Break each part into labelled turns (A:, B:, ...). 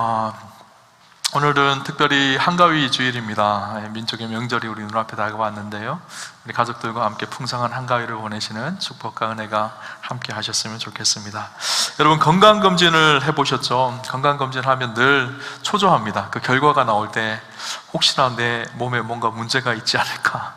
A: 아, 오늘은 특별히 한가위 주일입니다. 민족의 명절이 우리 눈앞에 다가왔는데요, 우리 가족들과 함께 풍성한 한가위를 보내시는 축복과 은혜가 함께 하셨으면 좋겠습니다. 여러분, 건강검진을 해보셨죠? 건강검진을 하면 늘 초조합니다. 그 결과가 나올 때 혹시나 내 몸에 뭔가 문제가 있지 않을까,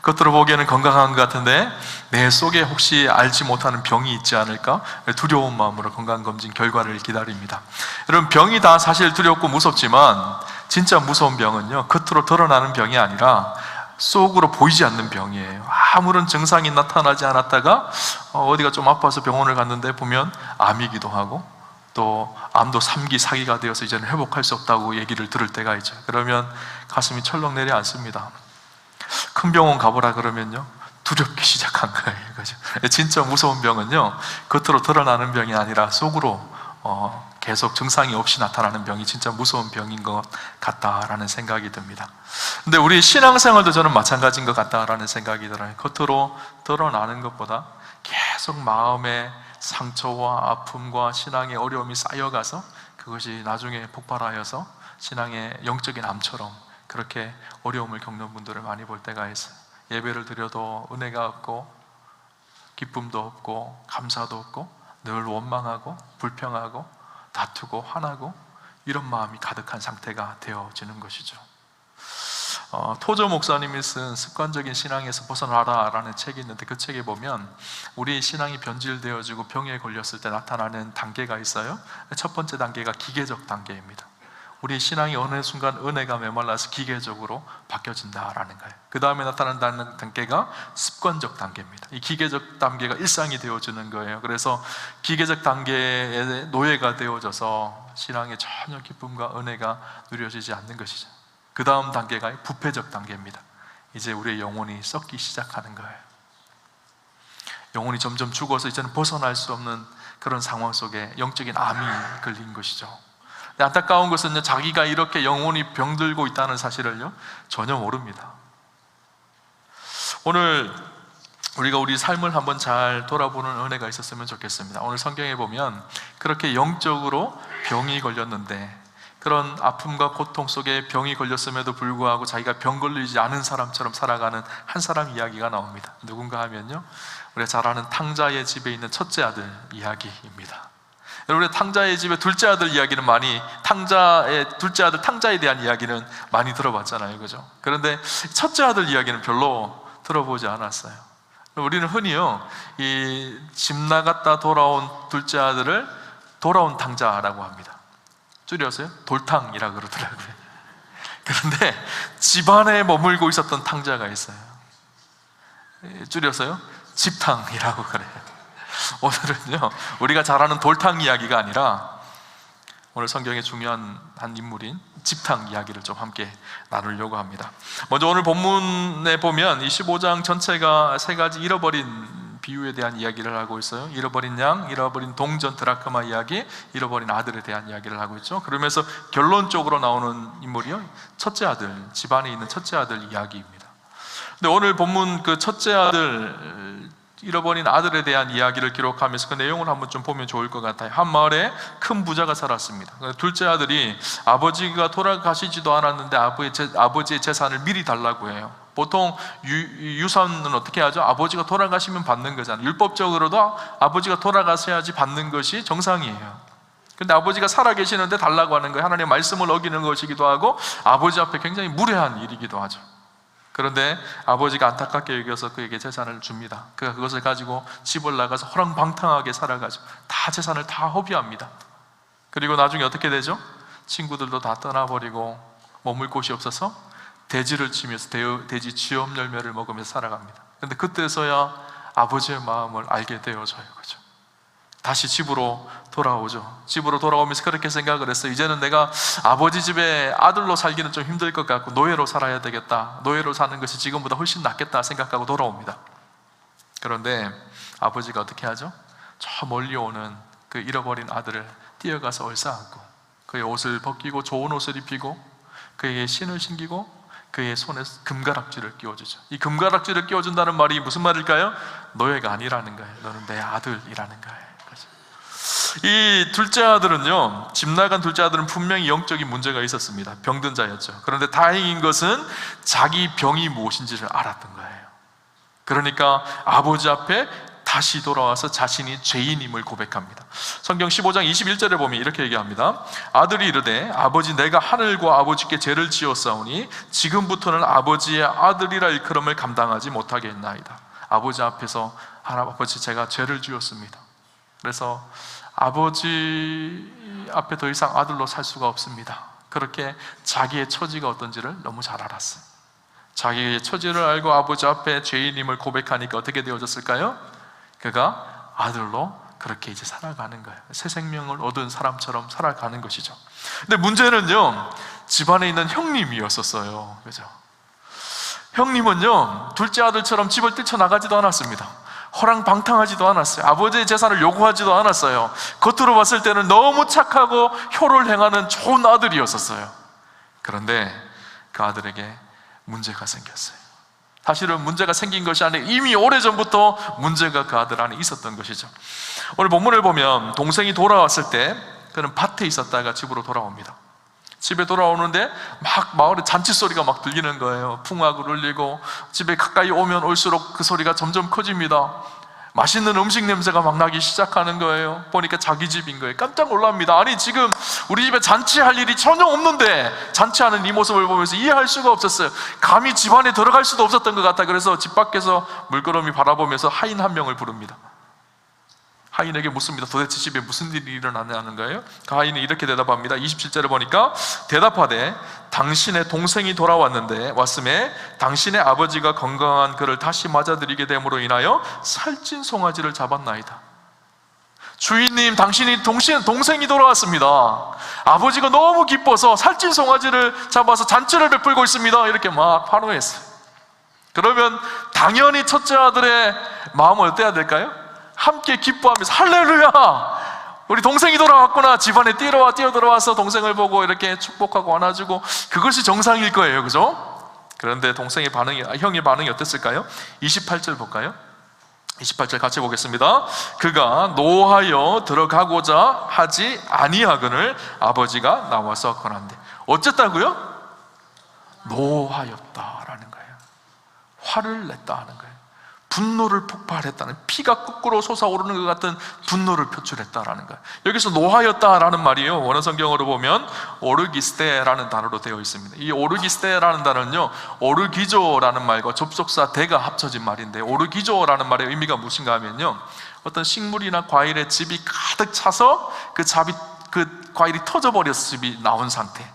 A: 겉으로 보기에는 건강한 것 같은데 내 속에 혹시 알지 못하는 병이 있지 않을까, 두려운 마음으로 건강검진 결과를 기다립니다. 여러분, 병이 다 사실 두렵고 무섭지만 진짜 무서운 병은요, 겉으로 드러나는 병이 아니라 속으로 보이지 않는 병이에요. 아무런 증상이 나타나지 않았다가 어디가 좀 아파서 병원을 갔는데 보면 암이기도 하고, 또 암도 3기, 4기가 되어서 이제는 회복할 수 없다고 얘기를 들을 때가 있죠. 그러면 가슴이 철렁 내려앉습니다. 큰 병원 가보라 그러면요, 두렵기 시작한 거예요. 그죠? 진짜 무서운 병은요, 겉으로 드러나는 병이 아니라 속으로 계속 증상이 없이 나타나는 병이 진짜 무서운 병인 것 같다라는 생각이 듭니다. 근데 우리 신앙생활도 저는 마찬가지인 것 같다라는 생각이 들어요. 겉으로 드러나는 것보다 계속 마음의 상처와 아픔과 신앙의 어려움이 쌓여가서 그것이 나중에 폭발하여서 신앙의 영적인 암처럼 그렇게 어려움을 겪는 분들을 많이 볼 때가 있어요. 예배를 드려도 은혜가 없고, 기쁨도 없고, 감사도 없고, 늘 원망하고 불평하고 다투고 화나고, 이런 마음이 가득한 상태가 되어지는 것이죠. 토저 목사님이 쓴 습관적인 신앙에서 벗어나라 라는 책이 있는데, 그 책에 보면 우리 신앙이 변질되어지고 병에 걸렸을 때 나타나는 단계가 있어요. 첫 번째 단계가 기계적 단계입니다. 우리 신앙이 어느 순간 은혜가 메말라서 기계적으로 바뀌어진다라는 거예요. 그 다음에 나타난다는 단계가 습관적 단계입니다. 이 기계적 단계가 일상이 되어지는 거예요. 그래서 기계적 단계의 노예가 되어져서 신앙에 전혀 기쁨과 은혜가 누려지지 않는 것이죠. 그 다음 단계가 부패적 단계입니다. 이제 우리의 영혼이 썩기 시작하는 거예요. 영혼이 점점 죽어서 이제는 벗어날 수 없는 그런 상황 속에 영적인 암이 걸린 것이죠. 안타까운 것은 자기가 이렇게 영혼이 병들고 있다는 사실을요, 전혀 모릅니다. 오늘 우리가 우리 삶을 한번 잘 돌아보는 은혜가 있었으면 좋겠습니다. 오늘 성경에 보면 그렇게 영적으로 병이 걸렸는데, 그런 아픔과 고통 속에 병이 걸렸음에도 불구하고 자기가 병 걸리지 않은 사람처럼 살아가는 한 사람 이야기가 나옵니다. 누군가 하면요, 우리가 잘 아는 탕자의 집에 있는 첫째 아들 이야기입니다. 여러분, 탕자의 집에 둘째 아들 이야기는 많이, 탕자의 둘째 아들 탕자에 대한 이야기는 많이 들어봤잖아요, 그죠? 그런데 첫째 아들 이야기는 별로 들어보지 않았어요. 우리는 흔히요, 이 집 나갔다 돌아온 둘째 아들을 돌아온 탕자라고 합니다. 줄여서요, 돌탕이라 그러더라고요. 그런데 집안에 머물고 있었던 탕자가 있어요. 줄여서요, 집탕이라고 그래요. 오늘은요, 우리가 잘 아는 돌탕 이야기가 아니라 오늘 성경의 중요한 한 인물인 집탕 이야기를 좀 함께 나누려고 합니다. 먼저 오늘 본문에 보면 25장 전체가 세 가지 잃어버린 비유에 대한 이야기를 하고 있어요. 잃어버린 양, 잃어버린 동전 드라크마 이야기, 잃어버린 아들에 대한 이야기를 하고 있죠. 그러면서 결론적으로 나오는 인물이요, 첫째 아들, 집안에 있는 첫째 아들 이야기입니다. 근데 오늘 본문 그 첫째 아들, 잃어버린 아들에 대한 이야기를 기록하면서 그 내용을 한번 좀 보면 좋을 것 같아요. 한 마을에 큰 부자가 살았습니다. 둘째 아들이 아버지가 돌아가시지도 않았는데 아버지의 재산을 미리 달라고 해요. 보통 유산은 어떻게 하죠? 아버지가 돌아가시면 받는 거잖아요. 율법적으로도 아버지가 돌아가셔야지 받는 것이 정상이에요. 근데 아버지가 살아계시는데 달라고 하는 거예요. 하나님의 말씀을 어기는 것이기도 하고 아버지 앞에 굉장히 무례한 일이기도 하죠. 그런데 아버지가 안타깝게 여겨서 그에게 재산을 줍니다. 그가 그것을 가지고 집을 나가서 허랑방탕하게 살아가지고 다 재산을 다 허비합니다. 그리고 나중에 어떻게 되죠? 친구들도 다 떠나버리고 머물 곳이 없어서 돼지를 치면서 돼지 쥐엄 열매를 먹으면서 살아갑니다. 그런데 그때서야 아버지의 마음을 알게 되어져요. 그죠? 다시 집으로 돌아오죠. 집으로 돌아오면서 그렇게 생각을 했어요. 이제는 내가 아버지 집에 아들로 살기는 좀 힘들 것 같고 노예로 살아야 되겠다, 노예로 사는 것이 지금보다 훨씬 낫겠다 생각하고 돌아옵니다. 그런데 아버지가 어떻게 하죠? 저 멀리 오는 그 잃어버린 아들을 뛰어가서 얼싸안고 그의 옷을 벗기고 좋은 옷을 입히고 그에게 신을 신기고 그의 손에 금가락지를 끼워주죠. 이 금가락지를 끼워준다는 말이 무슨 말일까요? 노예가 아니라는 거예요. 너는 내 아들이라는 거예요. 이 둘째 아들은요, 집 나간 둘째 아들은 분명히 영적인 문제가 있었습니다. 병든 자였죠. 그런데 다행인 것은 자기 병이 무엇인지를 알았던 거예요. 그러니까 아버지 앞에 다시 돌아와서 자신이 죄인임을 고백합니다. 성경 15장 21절에 보면 이렇게 얘기합니다. 아들이 이르되 아버지, 내가 하늘과 아버지께 죄를 지었사오니 지금부터는 아버지의 아들이라 일컬음을 감당하지 못하겠나이다. 아버지 앞에서 아버지, 제가 죄를 지었습니다. 그래서 아버지 앞에 더 이상 아들로 살 수가 없습니다. 그렇게 자기의 처지가 어떤지를 너무 잘 알았어요. 자기의 처지를 알고 아버지 앞에 죄인임을 고백하니까 어떻게 되어졌을까요? 그가 아들로 그렇게 이제 살아가는 거예요. 새 생명을 얻은 사람처럼 살아가는 것이죠. 근데 문제는요, 집안에 있는 형님이었었어요. 그죠? 형님은요, 둘째 아들처럼 집을 뛰쳐나가지도 않았습니다. 허랑방탕하지도 않았어요. 아버지의 재산을 요구하지도 않았어요. 겉으로 봤을 때는 너무 착하고 효를 행하는 좋은 아들이었었어요. 그런데 그 아들에게 문제가 생겼어요. 사실은 문제가 생긴 것이 아니라 이미 오래전부터 문제가 그 아들 안에 있었던 것이죠. 오늘 본문을 보면 동생이 돌아왔을 때 그는 밭에 있었다가 집으로 돌아옵니다. 집에 돌아오는데 막 마을에 잔치 소리가 막 들리는 거예요. 풍악을 울리고 집에 가까이 오면 올수록 그 소리가 점점 커집니다. 맛있는 음식 냄새가 막 나기 시작하는 거예요. 보니까 자기 집인 거예요. 깜짝 놀랍니다. 아니, 지금 우리 집에 잔치할 일이 전혀 없는데 잔치하는 이 모습을 보면서 이해할 수가 없었어요. 감히 집 안에 들어갈 수도 없었던 것 같아. 그래서 집 밖에서 물끄러미 바라보면서 하인 한 명을 부릅니다. 하인에게 묻습니다. 도대체 집에 무슨 일이 일어나냐는 거예요. 그 하인이 이렇게 대답합니다. 27절을 보니까 대답하되 당신의 동생이 돌아왔는데 왔음에 당신의 아버지가 건강한 그를 다시 맞아들이게 됨으로 인하여 살찐 송아지를 잡았나이다. 주인님, 당신이 동생이 돌아왔습니다. 아버지가 너무 기뻐서 살찐 송아지를 잡아서 잔치를 베풀고 있습니다. 이렇게 막 환호했어요. 그러면 당연히 첫째 아들의 마음은 어때야 될까요? 함께 기뻐하면서 할렐루야, 우리 동생이 돌아왔구나. 집안에 뛰어들어와서 동생을 보고 이렇게 축복하고 안아주고, 그것이 정상일 거예요. 그죠? 그런데 형의 반응이 어땠을까요? 28절 볼까요? 28절 같이 보겠습니다. 그가 노하여 들어가고자 하지 아니하거늘 아버지가 나와서 권한대. 어쨌다고요? 노하였다라는 거예요. 화를 냈다 하는 거예요. 분노를 폭발했다는, 피가 거꾸로 솟아오르는 것 같은 분노를 표출했다라는 거예요. 여기서 노하였다라는 말이에요, 원어 성경으로 보면 오르기스테라는 단어로 되어 있습니다. 이 오르기스테라는 단어는요, 오르기조라는 말과 접속사 대가 합쳐진 말인데, 오르기조라는 말의 의미가 무엇인가 하면요, 어떤 식물이나 과일에 즙이 가득 차서 그 과일이 터져버려서 즙이 나온 상태.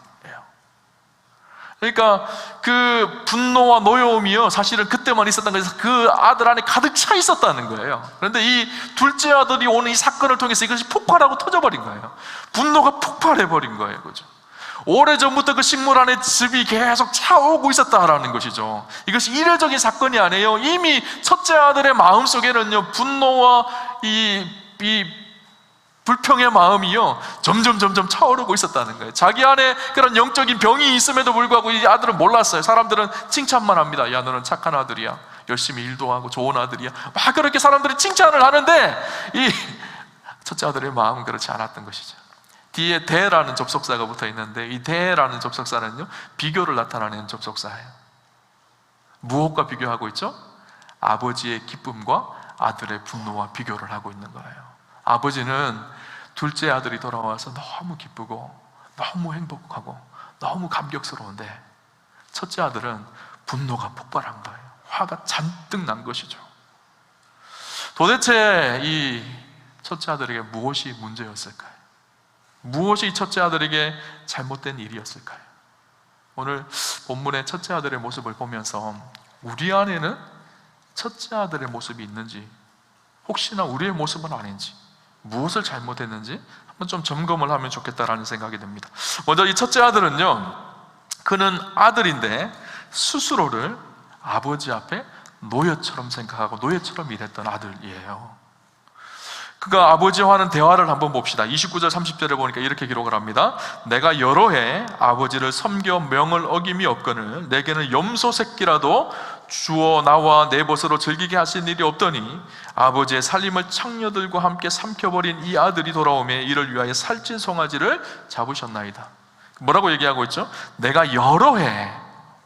A: 그러니까 그 분노와 노여움이요, 사실은 그때만 있었던 거에서 그 아들 안에 가득 차 있었다는 거예요. 그런데 이 둘째 아들이 오는 이 사건을 통해서 이것이 폭발하고 터져버린 거예요. 분노가 폭발해버린 거예요. 그죠? 오래전부터 그 식물 안에 즙이 계속 차오고 있었다라는 것이죠. 이것이 이례적인 사건이 아니에요. 이미 첫째 아들의 마음속에는요, 분노와 이 불평의 마음이요, 점점 차오르고 있었다는 거예요. 자기 안에 그런 영적인 병이 있음에도 불구하고 이 아들은 몰랐어요. 사람들은 칭찬만 합니다. 야, 너는 착한 아들이야, 열심히 일도 하고 좋은 아들이야, 막 그렇게 사람들이 칭찬을 하는데 이 첫째 아들의 마음은 그렇지 않았던 것이죠. 뒤에 대라는 접속사가 붙어 있는데, 이 대라는 접속사는요, 비교를 나타내는 접속사예요. 무엇과 비교하고 있죠? 아버지의 기쁨과 아들의 분노와 비교를 하고 있는 거예요. 아버지는 둘째 아들이 돌아와서 너무 기쁘고 너무 행복하고 너무 감격스러운데, 첫째 아들은 분노가 폭발한 거예요. 화가 잔뜩 난 것이죠. 도대체 이 첫째 아들에게 무엇이 문제였을까요? 무엇이 이 첫째 아들에게 잘못된 일이었을까요? 오늘 본문의 첫째 아들의 모습을 보면서 우리 안에는 첫째 아들의 모습이 있는지, 혹시나 우리의 모습은 아닌지, 무엇을 잘못했는지 한번 좀 점검을 하면 좋겠다라는 생각이 듭니다. 먼저 이 첫째 아들은요, 그는 아들인데 스스로를 아버지 앞에 노예처럼 생각하고 노예처럼 일했던 아들이에요. 그가 아버지와 하는 대화를 한번 봅시다. 29절 30절에 보니까 이렇게 기록을 합니다. 내가 여러 해 아버지를 섬겨 명을 어김이 없거늘 내게는 염소 새끼라도 주어 나와 내 벗으로 즐기게 하신 일이 없더니 아버지의 살림을 창녀들과 함께 삼켜버린 이 아들이 돌아오매 이를 위하여 살찐 송아지를 잡으셨나이다. 뭐라고 얘기하고 있죠? 내가 여러 해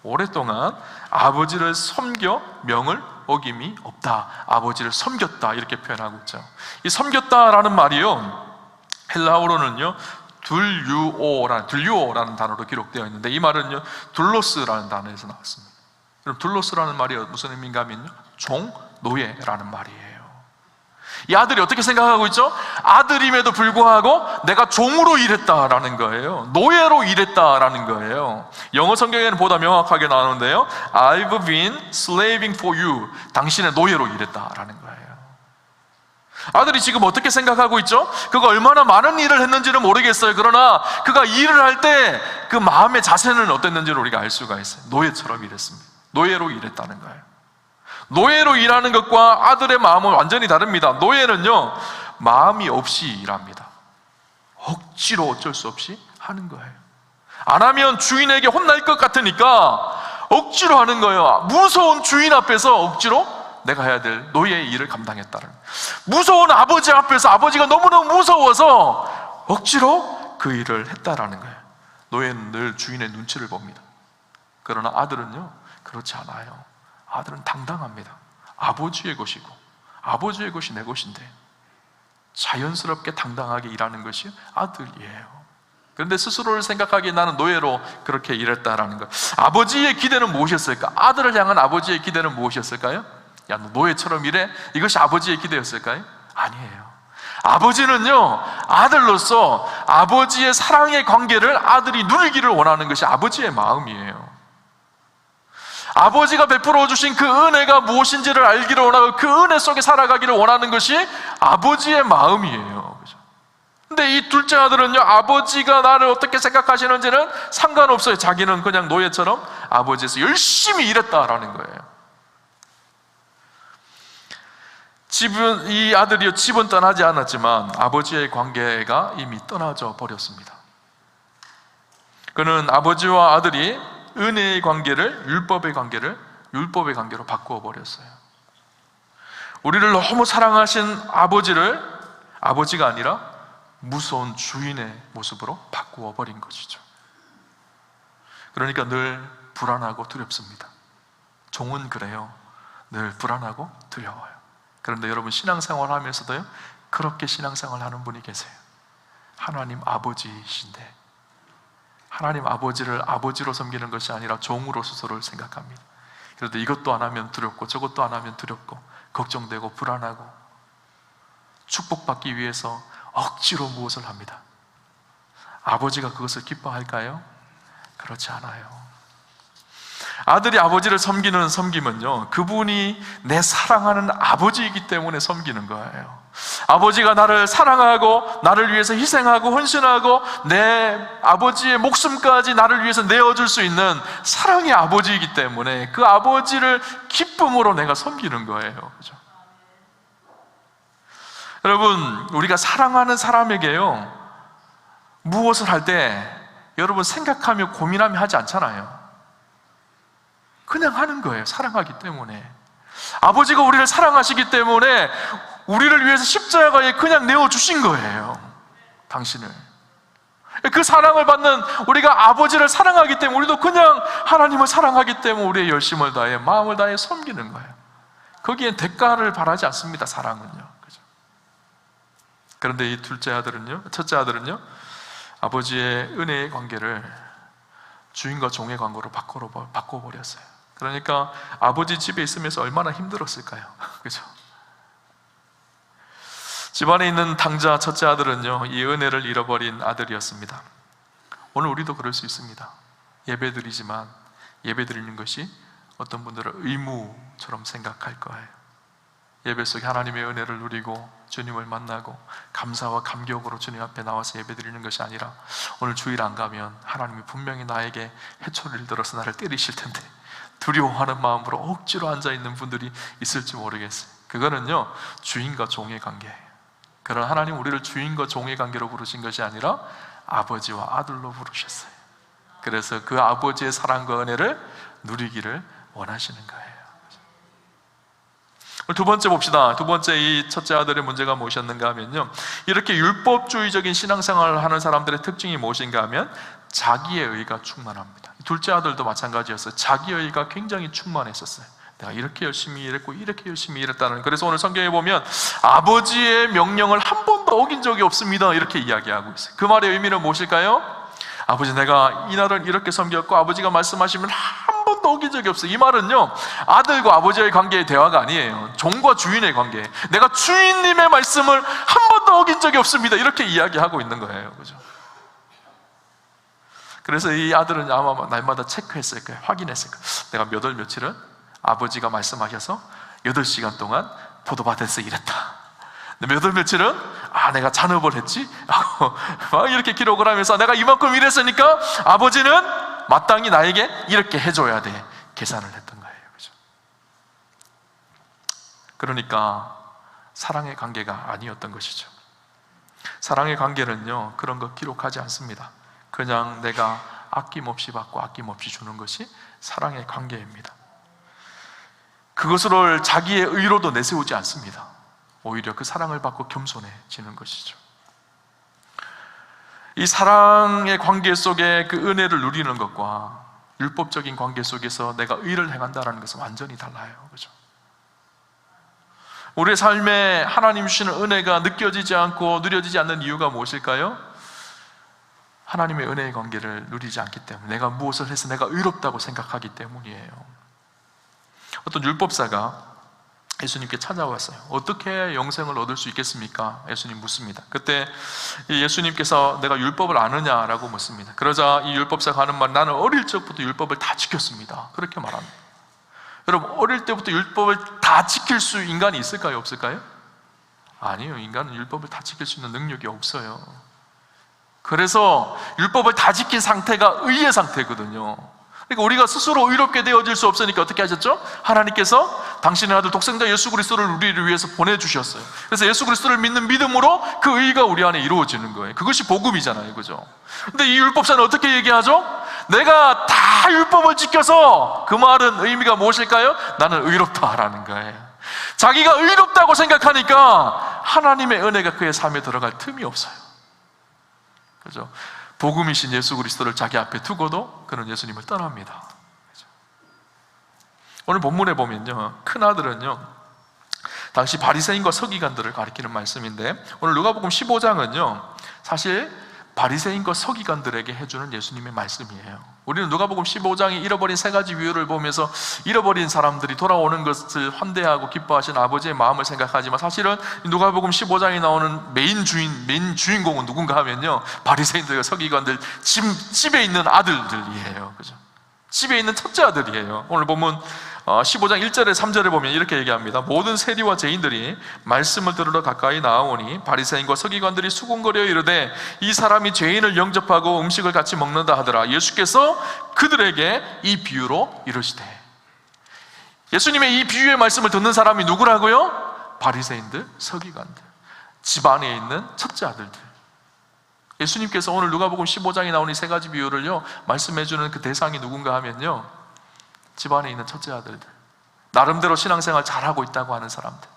A: 오랫동안 아버지를 섬겨 명을 어김이 없다. 아버지를 섬겼다, 이렇게 표현하고 있죠. 이 섬겼다라는 말이요, 헬라어로는요 둘류오라는 단어로 기록되어 있는데, 이 말은요 둘로스라는 단어에서 나왔습니다. 그럼 둘로스라는 말이 무슨 의미인가 하면요, 종, 노예라는 말이에요. 이 아들이 어떻게 생각하고 있죠? 아들임에도 불구하고 내가 종으로 일했다라는 거예요. 노예로 일했다라는 거예요. 영어 성경에는 보다 명확하게 나오는데요, I've been slaving for you. 당신의 노예로 일했다라는 거예요. 아들이 지금 어떻게 생각하고 있죠? 그가 얼마나 많은 일을 했는지는 모르겠어요. 그러나 그가 일을 할 때 그 마음의 자세는 어땠는지를 우리가 알 수가 있어요. 노예처럼 일했습니다. 노예로 일했다는 거예요. 노예로 일하는 것과 아들의 마음은 완전히 다릅니다. 노예는요, 마음이 없이 일합니다. 억지로 어쩔 수 없이 하는 거예요. 안 하면 주인에게 혼날 것 같으니까 억지로 하는 거예요. 무서운 주인 앞에서 억지로 내가 해야 될 노예의 일을 감당했다는 거예요. 무서운 아버지 앞에서 아버지가 너무너무 무서워서 억지로 그 일을 했다라는 거예요. 노예는 늘 주인의 눈치를 봅니다. 그러나 아들은요, 그렇지 않아요. 아들은 당당합니다. 아버지의 것이고 아버지의 것이 내 것인데 자연스럽게 당당하게 일하는 것이 아들이에요. 그런데 스스로를 생각하기에 나는 노예로 그렇게 일했다라는 것. 아버지의 기대는 무엇이었을까? 아들을 향한 아버지의 기대는 무엇이었을까요? 야, 너 노예처럼 일해? 이것이 아버지의 기대였을까요? 아니에요. 아버지는요, 아들로서 아버지의 사랑의 관계를 아들이 누리기를 원하는 것이 아버지의 마음이에요. 아버지가 베풀어 주신 그 은혜가 무엇인지를 알기를 원하고 그 은혜 속에 살아가기를 원하는 것이 아버지의 마음이에요. 근데 이 둘째 아들은요, 아버지가 나를 어떻게 생각하시는지는 상관없어요. 자기는 그냥 노예처럼 아버지에서 열심히 일했다라는 거예요. 이 아들이요, 집은 떠나지 않았지만 아버지의 관계가 이미 떠나져 버렸습니다. 그는 아버지와 아들이 은혜의 관계를 율법의 관계로 바꾸어 버렸어요. 우리를 너무 사랑하신 아버지가 아니라 무서운 주인의 모습으로 바꾸어 버린 것이죠. 그러니까 늘 불안하고 두렵습니다. 종은 그래요. 늘 불안하고 두려워요. 그런데 여러분, 신앙생활 하면서도요, 그렇게 신앙생활 하는 분이 계세요. 하나님 아버지이신데 하나님 아버지를 아버지로 섬기는 것이 아니라 종으로 스스로를 생각합니다. 그런데 이것도 안 하면 두렵고 저것도 안 하면 두렵고 걱정되고 불안하고 축복받기 위해서 억지로 무엇을 합니다. 아버지가 그것을 기뻐할까요? 그렇지 않아요. 아들이 아버지를 섬기는 섬김은요, 그분이 내 사랑하는 아버지이기 때문에 섬기는 거예요. 아버지가 나를 사랑하고 나를 위해서 희생하고 헌신하고 내 아버지의 목숨까지 나를 위해서 내어줄 수 있는 사랑의 아버지이기 때문에 그 아버지를 기쁨으로 내가 섬기는 거예요. 그죠? 여러분, 우리가 사랑하는 사람에게요, 무엇을 할 때 여러분 생각하며 고민하며 하지 않잖아요. 그냥 하는 거예요. 사랑하기 때문에. 아버지가 우리를 사랑하시기 때문에 우리를 위해서 십자가에 그냥 내어주신 거예요. 당신을. 그 사랑을 받는 우리가 아버지를 사랑하기 때문에 우리도 그냥 하나님을 사랑하기 때문에 우리의 열심을 다해 마음을 다해 섬기는 거예요. 거기엔 대가를 바라지 않습니다. 사랑은요. 그죠? 그런데 이 첫째 아들은요, 아버지의 은혜의 관계를 주인과 종의 관계로 바꿔버렸어요. 그러니까 아버지 집에 있으면서 얼마나 힘들었을까요? 그죠? 집안에 있는 당자 첫째 아들은요, 이 은혜를 잃어버린 아들이었습니다. 오늘 우리도 그럴 수 있습니다. 예배드리지만 예배드리는 것이 어떤 분들은 의무처럼 생각할 거예요. 예배 속에 하나님의 은혜를 누리고 주님을 만나고 감사와 감격으로 주님 앞에 나와서 예배드리는 것이 아니라 오늘 주일 안 가면 하나님이 분명히 나에게 해초리를 들어서 나를 때리실 텐데 두려워하는 마음으로 억지로 앉아있는 분들이 있을지 모르겠어요. 그거는요, 주인과 종의 관계예요. 그러나 하나님 우리를 주인과 종의 관계로 부르신 것이 아니라 아버지와 아들로 부르셨어요. 그래서 그 아버지의 사랑과 은혜를 누리기를 원하시는 거예요. 두 번째 봅시다. 두 번째, 이 첫째 아들의 문제가 무엇이었는가 하면요, 이렇게 율법주의적인 신앙생활을 하는 사람들의 특징이 무엇인가 하면 자기의 의가 충만합니다. 둘째 아들도 마찬가지였어요. 자기의 의가 굉장히 충만했었어요. 내가 이렇게 열심히 일했고 이렇게 열심히 일했다는. 그래서 오늘 성경에 보면 아버지의 명령을 한 번도 어긴 적이 없습니다, 이렇게 이야기하고 있어요. 그 말의 의미는 무엇일까요? 아버지, 내가 이날은 이렇게 섬겼고 아버지가 말씀하시면 한 번도 어긴 적이 없어요. 이 말은요, 아들과 아버지의 관계의 대화가 아니에요. 종과 주인의 관계. 내가 주인님의 말씀을 한 번도 어긴 적이 없습니다, 이렇게 이야기하고 있는 거예요. 그죠? 그래서 이 아들은 아마 날마다 체크했을 거예요. 확인했을 거예요. 내가 몇 월 며칠은 아버지가 말씀하셔서 8시간 동안 포도밭에서 일했다. 몇 월 며칠은 내가 잔업을 했지? 막 이렇게 기록을 하면서 내가 이만큼 일했으니까 아버지는 마땅히 나에게 이렇게 해줘야 돼, 계산을 했던 거예요. 그죠? 그러니까 사랑의 관계가 아니었던 것이죠. 사랑의 관계는요, 그런 거 기록하지 않습니다. 그냥 내가 아낌없이 받고 아낌없이 주는 것이 사랑의 관계입니다. 그것을 자기의 의로도 내세우지 않습니다. 오히려 그 사랑을 받고 겸손해지는 것이죠. 이 사랑의 관계 속에 그 은혜를 누리는 것과 율법적인 관계 속에서 내가 의를 행한다는 것은 완전히 달라요. 그죠? 우리의 삶에 하나님 주시는 은혜가 느껴지지 않고 누려지지 않는 이유가 무엇일까요? 하나님의 은혜의 관계를 누리지 않기 때문에, 내가 무엇을 해서 내가 의롭다고 생각하기 때문이에요. 어떤 율법사가 예수님께 찾아왔어요. 어떻게 해야 영생을 얻을 수 있겠습니까? 예수님 묻습니다. 그때 예수님께서 내가 율법을 아느냐라고 묻습니다. 그러자 이 율법사가 하는 말, 나는 어릴 적부터 율법을 다 지켰습니다, 그렇게 말합니다. 여러분, 어릴 때부터 율법을 다 지킬 수 인간이 있을까요? 없을까요? 아니요. 인간은 율법을 다 지킬 수 있는 능력이 없어요. 그래서 율법을 다 지킨 상태가 의의 상태거든요. 그러니까 우리가 스스로 의롭게 되어질 수 없으니까 어떻게 하셨죠? 하나님께서 당신의 아들 독생자 예수 그리스도를 우리를 위해서 보내주셨어요. 그래서 예수 그리스도를 믿는 믿음으로 그 의가 우리 안에 이루어지는 거예요. 그것이 복음이잖아요. 그죠? 근데 이 율법사는 어떻게 얘기하죠? 내가 다 율법을 지켜서, 그 말은 의미가 무엇일까요? 나는 의롭다라는 거예요. 자기가 의롭다고 생각하니까 하나님의 은혜가 그의 삶에 들어갈 틈이 없어요. 그죠? 복음이신 예수 그리스도를 자기 앞에 두고도 그는 예수님을 떠납니다. 그죠? 오늘 본문에 보면요, 큰 아들은요, 당시 바리새인과 서기관들을 가리키는 말씀인데, 오늘 누가복음 15장은요 사실 바리새인과 서기관들에게 해주는 예수님의 말씀이에요. 우리는 누가복음 15장에 잃어버린 세 가지 비유를 보면서 잃어버린 사람들이 돌아오는 것을 환대하고 기뻐하신 아버지의 마음을 생각하지만, 사실은 누가복음 15장에 나오는 메인 주인공은 누군가 하면요, 바리새인들과 서기관들, 집에 있는 아들들이에요. 그죠? 집에 있는 첫째 아들이에요. 오늘 보면 15장 1절에 3절에 보면 이렇게 얘기합니다. 모든 세리와 죄인들이 말씀을 들으러 가까이 나아오니 바리새인과 서기관들이 수군거려 이르되 이 사람이 죄인을 영접하고 음식을 같이 먹는다 하더라. 예수께서 그들에게 이 비유로 이르시되. 예수님의 이 비유의 말씀을 듣는 사람이 누구라고요? 바리새인들, 서기관들, 집 안에 있는 첫째 아들들. 예수님께서 오늘 누가복음 15장에 나오는 이 세 가지 비유를요 말씀해주는 그 대상이 누군가 하면요, 집안에 있는 첫째 아들들, 나름대로 신앙생활 잘하고 있다고 하는 사람들,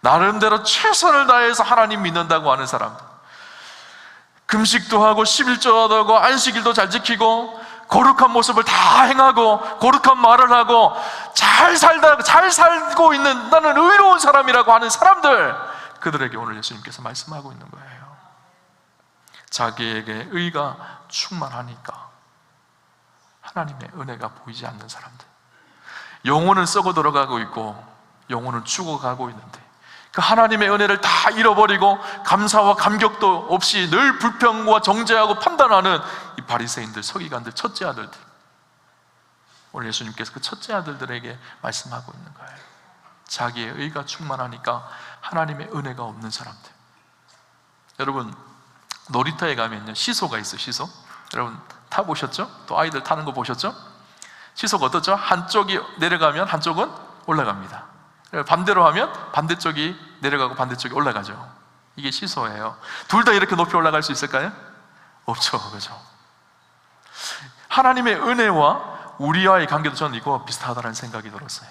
A: 나름대로 최선을 다해서 하나님 믿는다고 하는 사람들, 금식도 하고 11조도 하고 안식일도 잘 지키고 거룩한 모습을 다 행하고 거룩한 말을 하고 잘 살고 있는, 나는 의로운 사람이라고 하는 사람들, 그들에게 오늘 예수님께서 말씀하고 있는 거예요. 자기에게 의가 충만하니까 하나님의 은혜가 보이지 않는 사람들, 영혼은 썩어 들어가고 있고 영혼은 죽어가고 있는데 그 하나님의 은혜를 다 잃어버리고 감사와 감격도 없이 늘 불평과 정죄하고 판단하는 이 바리새인들, 서기관들, 첫째 아들들, 오늘 예수님께서 그 첫째 아들들에게 말씀하고 있는 거예요. 자기의 의가 충만하니까 하나님의 은혜가 없는 사람들. 여러분, 놀이터에 가면요 시소가 있어요. 시소, 여러분 타보셨죠? 또 아이들 타는 거 보셨죠? 시소가 어떻죠? 한쪽이 내려가면 한쪽은 올라갑니다. 반대로 하면 반대쪽이 내려가고 반대쪽이 올라가죠. 이게 시소예요. 둘 다 이렇게 높이 올라갈 수 있을까요? 없죠. 그죠? 하나님의 은혜와 우리와의 관계도 저는 이거와 비슷하다는 생각이 들었어요.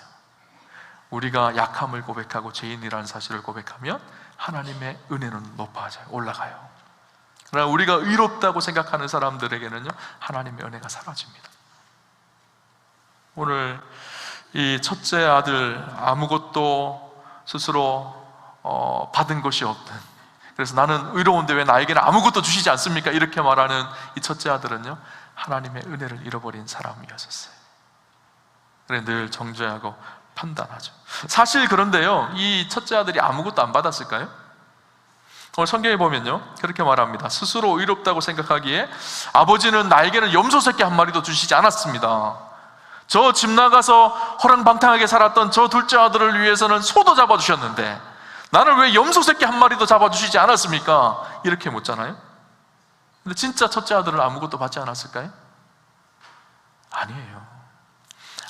A: 우리가 약함을 고백하고 죄인이라는 사실을 고백하면 하나님의 은혜는 높아져요. 올라가요. 그러나 우리가 의롭다고 생각하는 사람들에게는요, 하나님의 은혜가 사라집니다. 오늘 이 첫째 아들, 아무것도 스스로 받은 것이 없는, 그래서 나는 의로운데 왜 나에게는 아무것도 주시지 않습니까? 이렇게 말하는 이 첫째 아들은요, 하나님의 은혜를 잃어버린 사람이었었어요. 그래 늘 정죄하고 판단하죠. 사실 그런데요, 이 첫째 아들이 아무것도 안 받았을까요? 오늘 성경에 보면요, 그렇게 말합니다. 스스로 의롭다고 생각하기에 아버지는 나에게는 염소 새끼 한 마리도 주시지 않았습니다. 저 집 나가서 허랑방탕하게 살았던 저 둘째 아들을 위해서는 소도 잡아주셨는데 나는 왜 염소 새끼 한 마리도 잡아주시지 않았습니까? 이렇게 묻잖아요. 근데 진짜 첫째 아들은 아무것도 받지 않았을까요? 아니에요.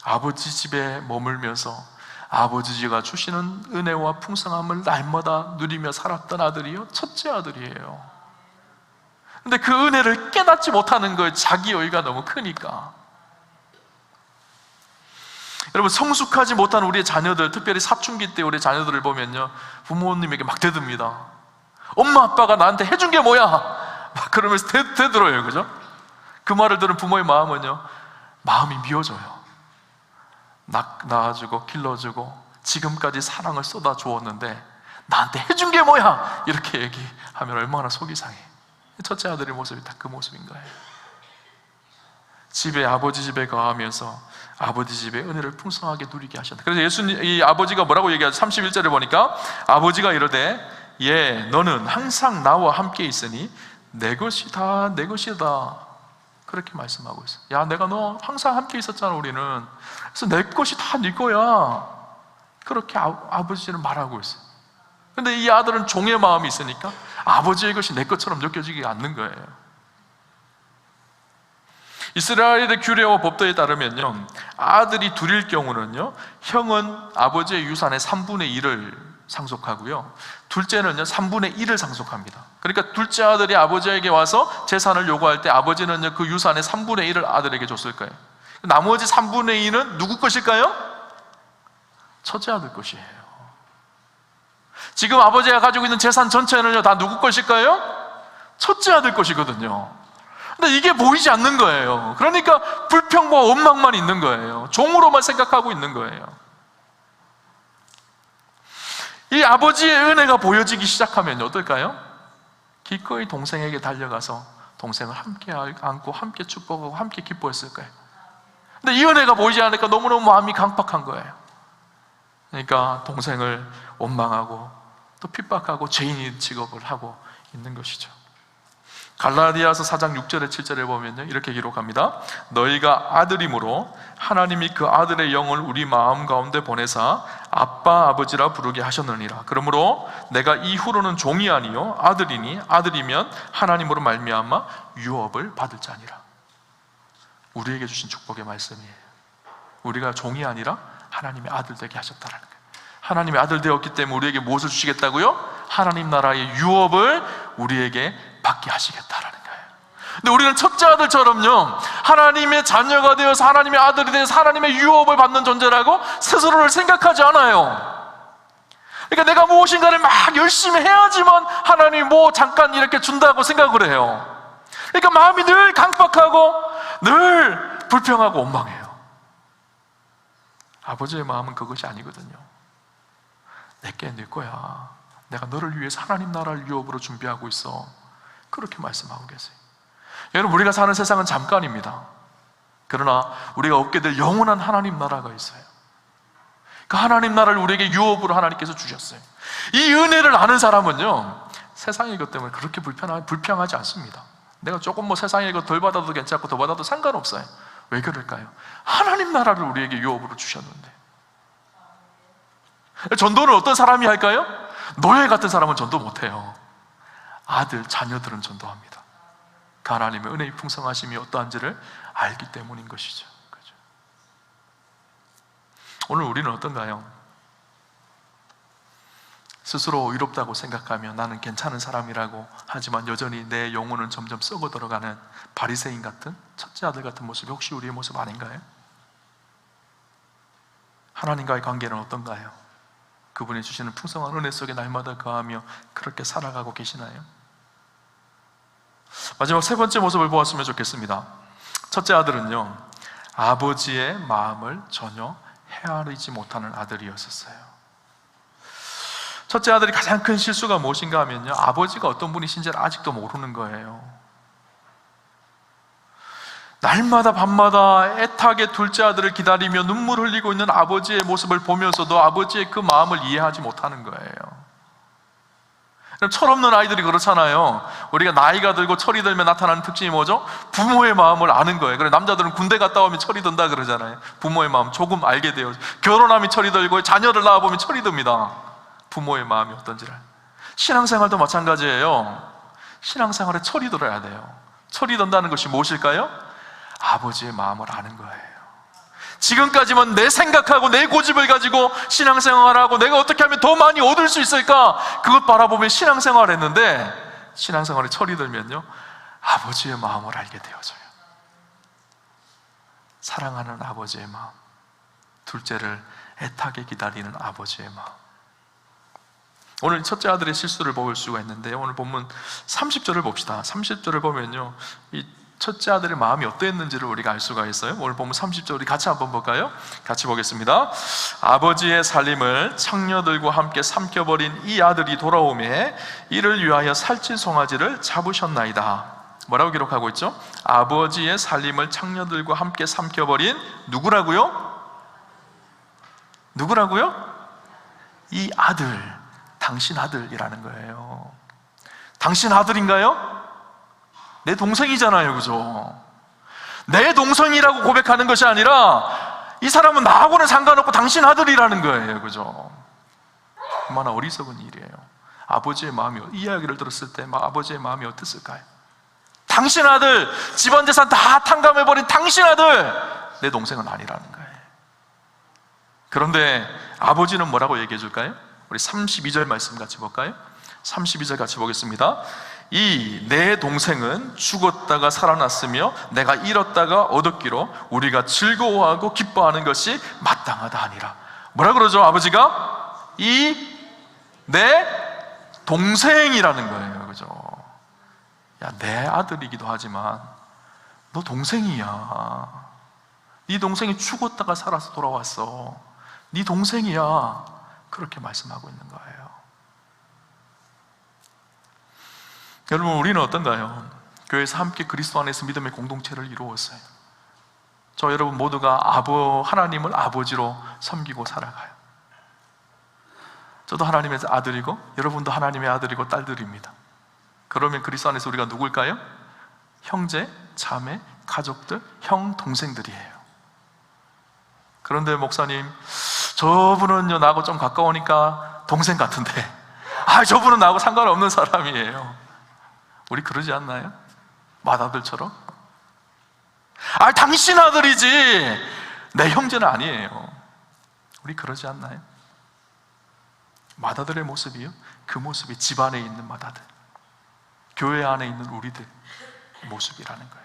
A: 아버지 집에 머물면서 아버지가 주시는 은혜와 풍성함을 날마다 누리며 살았던 아들이요, 첫째 아들이에요. 근데 그 은혜를 깨닫지 못하는 거예요. 자기 여유가 너무 크니까. 여러분, 성숙하지 못한 우리의 자녀들, 특별히 사춘기 때 우리 자녀들을 보면요, 부모님에게 막 대듭니다. 엄마 아빠가 나한테 해준 게 뭐야? 막 그러면서 대들어요. 그죠? 그 말을 들은 부모의 마음은요, 마음이 미워져요. 낳아주고 길러주고 지금까지 사랑을 쏟아주었는데 나한테 해준 게 뭐야? 이렇게 얘기하면 얼마나 속이 상해. 첫째 아들의 모습이 딱 그 모습인 거예요. 집에, 아버지 집에 거하면서 아버지 집의 은혜를 풍성하게 누리게 하셨다. 그래서 예수님, 이 아버지가 뭐라고 얘기하죠? 31절에 보니까 아버지가 이르되 예, 너는 항상 나와 함께 있으니 내 것이 다 내 것이다. 그렇게 말씀하고 있어요. 야, 내가 너 항상 함께 있었잖아, 우리는. 그래서 내 것이 다 네 거야. 그렇게 아버지는 말하고 있어요. 근데 이 아들은 종의 마음이 있으니까 아버지의 것이 내 것처럼 느껴지지 않는 거예요. 이스라엘의 규례와 법도에 따르면요, 아들이 둘일 경우는요, 형은 아버지의 유산의 3분의 1을 상속하고요, 둘째는요 3분의 1을 상속합니다. 그러니까 둘째 아들이 아버지에게 와서 재산을 요구할 때 아버지는요 그 유산의 3분의 1을 아들에게 줬을 거예요. 나머지 3분의 2는 누구 것일까요? 첫째 아들 것이에요. 지금 아버지가 가지고 있는 재산 전체는요 다 누구 것일까요? 첫째 아들 것이거든요. 근데 이게 보이지 않는 거예요. 그러니까 불평과 원망만 있는 거예요. 종으로만 생각하고 있는 거예요. 이 아버지의 은혜가 보여지기 시작하면 어떨까요? 기꺼이 동생에게 달려가서 동생을 함께 안고 함께 축복하고 함께 기뻐했을 거예요. 근데 이 은혜가 보이지 않으니까 너무너무 마음이 강팍한 거예요. 그러니까 동생을 원망하고 또 핍박하고 죄인인 직업을 하고 있는 것이죠. 갈라디아서 4장 6절에 7절에 보면요 이렇게 기록합니다. 너희가 아들이므로 하나님이 그 아들의 영을 우리 마음 가운데 보내사 아빠 아버지라 부르게 하셨느니라. 그러므로 내가 이후로는 종이 아니요 아들이니 아들이면 하나님으로 말미암아 유업을 받을 자니라. 우리에게 주신 축복의 말씀이에요. 우리가 종이 아니라 하나님의 아들 되게 하셨다는 거예요. 하나님의 아들 되었기 때문에 우리에게 무엇을 주시겠다고요? 하나님 나라의 유업을 우리에게 받게 하시겠다라는 거예요. 근데 우리는 첫째 아들처럼요 하나님의 자녀가 되어서 하나님의 아들이 되어서 하나님의 유업을 받는 존재라고 스스로를 생각하지 않아요. 그러니까 내가 무엇인가를 막 열심히 해야지만 하나님이 뭐 잠깐 이렇게 준다고 생각을 해요. 그러니까 마음이 늘 강박하고 늘 불평하고 원망해요. 아버지의 마음은 그것이 아니거든요. 내게 네 거야. 내가 너를 위해서 하나님 나라를 유업으로 준비하고 있어. 그렇게 말씀하고 계세요. 여러분, 우리가 사는 세상은 잠깐입니다. 그러나 우리가 얻게 될 영원한 하나님 나라가 있어요. 그 하나님 나라를 우리에게 유업으로 하나님께서 주셨어요. 이 은혜를 아는 사람은요 세상의 것 때문에 그렇게 불평하지 않습니다. 내가 조금 뭐 세상의 것 덜 받아도 괜찮고 더 받아도 상관없어요. 왜 그럴까요? 하나님 나라를 우리에게 유업으로 주셨는데. 전도는 어떤 사람이 할까요? 노예 같은 사람은 전도 못해요. 아들, 자녀들은 전도합니다. 그 하나님의 은혜의 풍성하심이 어떠한지를 알기 때문인 것이죠. 그렇죠? 오늘 우리는 어떤가요? 스스로 의롭다고 생각하며 나는 괜찮은 사람이라고 하지만 여전히 내 영혼은 점점 썩어들어가는 바리새인 같은 첫째 아들 같은 모습이 혹시 우리의 모습 아닌가요? 하나님과의 관계는 어떤가요? 그분이 주시는 풍성한 은혜 속에 날마다 거하며 그렇게 살아가고 계시나요? 마지막 세 번째 모습을 보았으면 좋겠습니다. 첫째 아들은요, 아버지의 마음을 전혀 헤아리지 못하는 아들이었었어요. 첫째 아들이 가장 큰 실수가 무엇인가 하면요, 아버지가 어떤 분이신지를 아직도 모르는 거예요. 날마다 밤마다 애타게 둘째 아들을 기다리며 눈물 흘리고 있는 아버지의 모습을 보면서도 아버지의 그 마음을 이해하지 못하는 거예요. 철없는 아이들이 그렇잖아요. 우리가 나이가 들고 철이 들면 나타나는 특징이 뭐죠? 부모의 마음을 아는 거예요. 그래서 남자들은 군대 갔다 오면 철이 든다 그러잖아요. 부모의 마음 조금 알게 돼요. 결혼하면 철이 들고 자녀를 낳아보면 철이 듭니다. 부모의 마음이 어떤지를. 신앙생활도 마찬가지예요. 신앙생활에 철이 들어야 돼요. 철이 든다는 것이 무엇일까요? 아버지의 마음을 아는 거예요. 지금까지만 내 생각하고 내 고집을 가지고 신앙생활하고 내가 어떻게 하면 더 많이 얻을 수 있을까, 그것 바라보며 신앙생활을 했는데, 신앙생활에 철이 들면요, 아버지의 마음을 알게 되어져요. 사랑하는 아버지의 마음, 둘째를 애타게 기다리는 아버지의 마음. 오늘 첫째 아들의 실수를 볼 수가 있는데, 오늘 본문 30절을 봅시다. 30절을 보면요, 이 첫째 아들의 마음이 어떠했는지를 우리가 알 수가 있어요. 오늘 본문 30절 우리 같이 한번 볼까요? 같이 보겠습니다. 아버지의 살림을 창녀들과 함께 삼켜버린 이 아들이 돌아오매 이를 위하여 살찐 송아지를 잡으셨나이다. 뭐라고 기록하고 있죠? 아버지의 살림을 창녀들과 함께 삼켜버린 누구라고요? 누구라고요? 이 아들, 당신 아들이라는 거예요. 당신 아들인가요? 내 동생이잖아요, 그죠? 내 동생이라고 고백하는 것이 아니라 이 사람은 나하고는 상관없고 당신 아들이라는 거예요, 그죠? 얼마나 어리석은 일이에요. 아버지의 마음이, 이 이야기를 들었을 때 아버지의 마음이 어땠을까요? 당신 아들, 집안 재산 다 탕감해버린 당신 아들, 내 동생은 아니라는 거예요. 그런데 아버지는 뭐라고 얘기해 줄까요? 우리 32절 말씀 같이 볼까요? 32절 같이 보겠습니다. 이 내 동생은 죽었다가 살아났으며 내가 잃었다가 얻었기로 우리가 즐거워하고 기뻐하는 것이 마땅하다 하니라. 뭐라 그러죠? 아버지가 이 내 동생이라는 거예요, 그죠? 야, 내 아들이기도 하지만 너 동생이야. 네 동생이 죽었다가 살아서 돌아왔어. 네 동생이야. 그렇게 말씀하고 있는 거예요. 여러분, 우리는 어떤가요? 교회에서 함께 그리스도 안에서 믿음의 공동체를 이루었어요. 저 여러분 모두가 하나님을 아버지로 섬기고 살아가요. 저도 하나님의 아들이고 여러분도 하나님의 아들이고 딸들입니다. 그러면 그리스도 안에서 우리가 누굴까요? 형제, 자매, 가족들, 형, 동생들이에요. 그런데 목사님, 저분은요 나하고 좀 가까우니까 동생 같은데, 저분은 나하고 상관없는 사람이에요. 우리 그러지 않나요? 맏아들처럼? 당신 아들이지 내 형제는 아니에요. 우리 그러지 않나요? 맏아들의 모습이요, 그 모습이 집안에 있는 맏아들, 교회 안에 있는 우리들 모습이라는 거예요.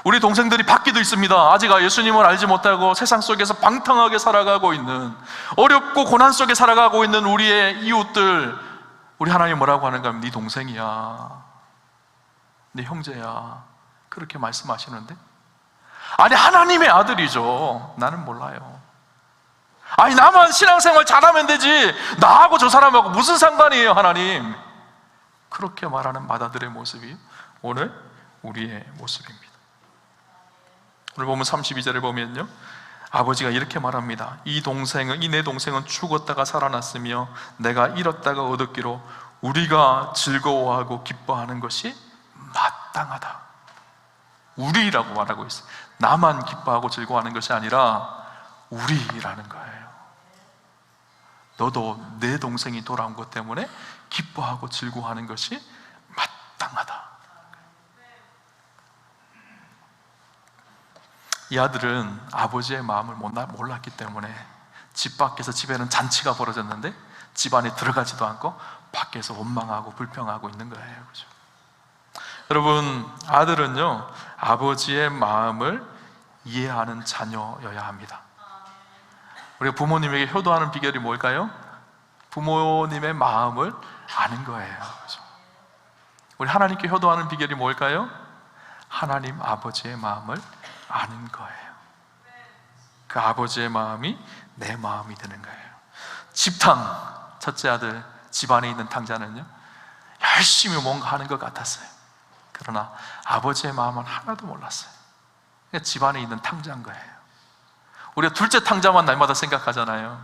A: 우리 동생들이 밖에도 있습니다. 아직 예수님을 알지 못하고 세상 속에서 방탕하게 살아가고 있는, 어렵고 고난 속에 살아가고 있는 우리의 이웃들, 우리 하나님 뭐라고 하는가 하면 네 동생이야, 네 형제야, 그렇게 말씀하시는데, 하나님의 아들이죠. 나는 몰라요. 나만 신앙생활 잘하면 되지 나하고 저 사람하고 무슨 상관이에요, 하나님. 그렇게 말하는 맏아들의 모습이 오늘 우리의 모습입니다. 오늘 보면 32절을 보면요, 아버지가 이렇게 말합니다. 이 내 동생은 죽었다가 살아났으며 내가 잃었다가 얻었기로 우리가 즐거워하고 기뻐하는 것이 마땅하다. 우리라고 말하고 있어요. 나만 기뻐하고 즐거워하는 것이 아니라 우리라는 거예요. 너도 내 동생이 돌아온 것 때문에 기뻐하고 즐거워하는 것이 마땅하다. 이 아들은 아버지의 마음을 몰랐기 때문에 집 밖에서, 집에는 잔치가 벌어졌는데 집 안에 들어가지도 않고 밖에서 원망하고 불평하고 있는 거예요, 그죠? 여러분, 아들은요 아버지의 마음을 이해하는 자녀여야 합니다. 우리가 부모님에게 효도하는 비결이 뭘까요? 부모님의 마음을 아는 거예요. 그렇죠? 우리 하나님께 효도하는 비결이 뭘까요? 하나님 아버지의 마음을 아는 거예요. 그 아버지의 마음이 내 마음이 되는 거예요. 집탕, 첫째 아들 집안에 있는 탕자는요, 열심히 뭔가 하는 것 같았어요. 그러나 아버지의 마음은 하나도 몰랐어요. 그러니까 집안에 있는 탕자인 거예요. 우리가 둘째 탕자만 날마다 생각하잖아요.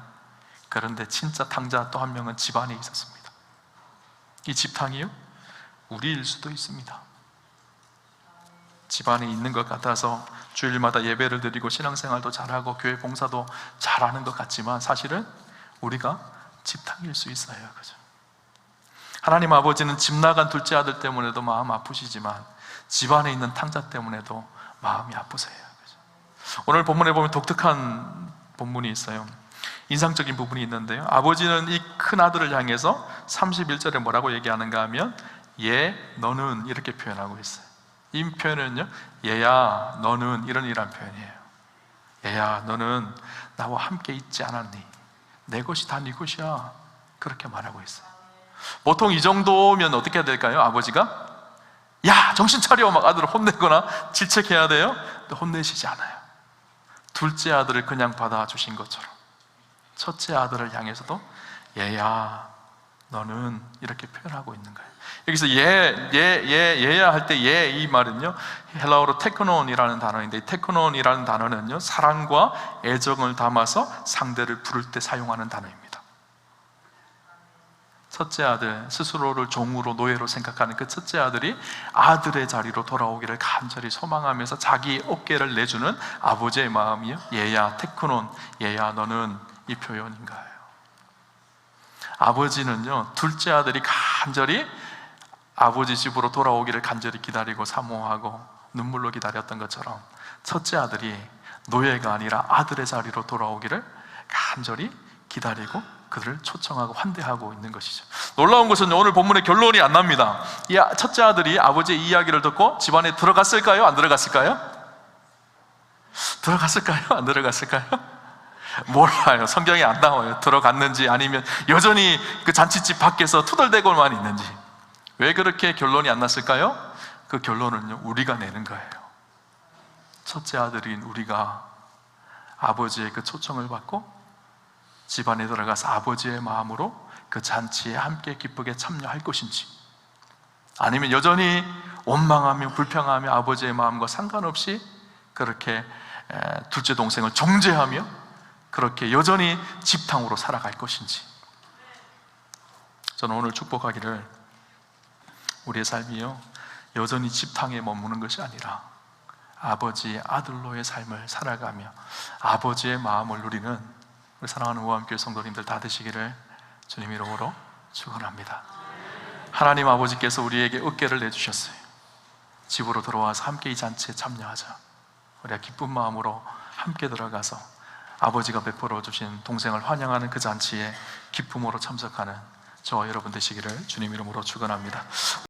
A: 그런데 진짜 탕자 또 한 명은 집안에 있었습니다. 이 집탕이요, 우리일 수도 있습니다. 집안에 있는 것 같아서 주일마다 예배를 드리고 신앙생활도 잘하고 교회 봉사도 잘하는 것 같지만 사실은 우리가 집탕일 수 있어요. 그죠? 하나님 아버지는 집 나간 둘째 아들 때문에도 마음 아프시지만 집안에 있는 탕자 때문에도 마음이 아프세요. 그죠? 오늘 본문에 보면 독특한 본문이 있어요. 인상적인 부분이 있는데요, 아버지는 이 큰 아들을 향해서 31절에 뭐라고 얘기하는가 하면 얘 너는 이렇게 표현하고 있어요. 이 표현은요, 얘야 너는 이런 표현이에요. 얘야 너는 나와 함께 있지 않았니? 내 것이 다 네 것이야. 그렇게 말하고 있어요. 보통 이 정도면 어떻게 해야 될까요? 아버지가 야 정신 차려 막 아들을 혼내거나 질책해야 돼요. 근데 혼내시지 않아요. 둘째 아들을 그냥 받아주신 것처럼 첫째 아들을 향해서도 얘야 너는 이렇게 표현하고 있는 거예요. 여기서 얘야 할 때 얘 이 말은요, 헬라어로 테크논이라는 단어인데, 이 테크논이라는 단어는요, 사랑과 애정을 담아서 상대를 부를 때 사용하는 단어입니다. 첫째 아들, 스스로를 종으로 노예로 생각하는 그 첫째 아들이 아들의 자리로 돌아오기를 간절히 소망하면서 자기 어깨를 내주는 아버지의 마음이요, 얘야 테크논, 얘야 너는 이 표현인가요? 아버지는요, 둘째 아들이 간절히 아버지 집으로 돌아오기를 간절히 기다리고 사모하고 눈물로 기다렸던 것처럼 첫째 아들이 노예가 아니라 아들의 자리로 돌아오기를 간절히 기다리고 그들을 초청하고 환대하고 있는 것이죠. 놀라운 것은 오늘 본문의 결론이 안 납니다. 이 첫째 아들이 아버지의 이야기를 듣고 집안에 들어갔을까요? 안 들어갔을까요? 들어갔을까요? 안 들어갔을까요? 몰라요. 성경에 안 나와요. 들어갔는지 아니면 여전히 그 잔치집 밖에서 투덜대고만 있는지. 왜 그렇게 결론이 안 났을까요? 그 결론은요, 우리가 내는 거예요. 첫째 아들인 우리가 아버지의 그 초청을 받고 집안에 들어가서 아버지의 마음으로 그 잔치에 함께 기쁘게 참여할 것인지, 아니면 여전히 원망하며 불평하며 아버지의 마음과 상관없이 그렇게 둘째 동생을 정죄하며 그렇게 여전히 집탕으로 살아갈 것인지. 저는 오늘 축복하기를 우리의 삶이요, 여전히 집탕에 머무는 것이 아니라 아버지의 아들로의 삶을 살아가며 아버지의 마음을 누리는 우리 사랑하는 우암교회 성도님들 다 되시기를 주님 이름으로 축원합니다. 하나님 아버지께서 우리에게 어깨를 내주셨어요. 집으로 들어와서 함께 이 잔치에 참여하자. 우리가 기쁜 마음으로 함께 들어가서 아버지가 베풀어 주신 동생을 환영하는 그 잔치에 기쁨으로 참석하는 저와 여러분 되시기를 주님 이름으로 축원합니다.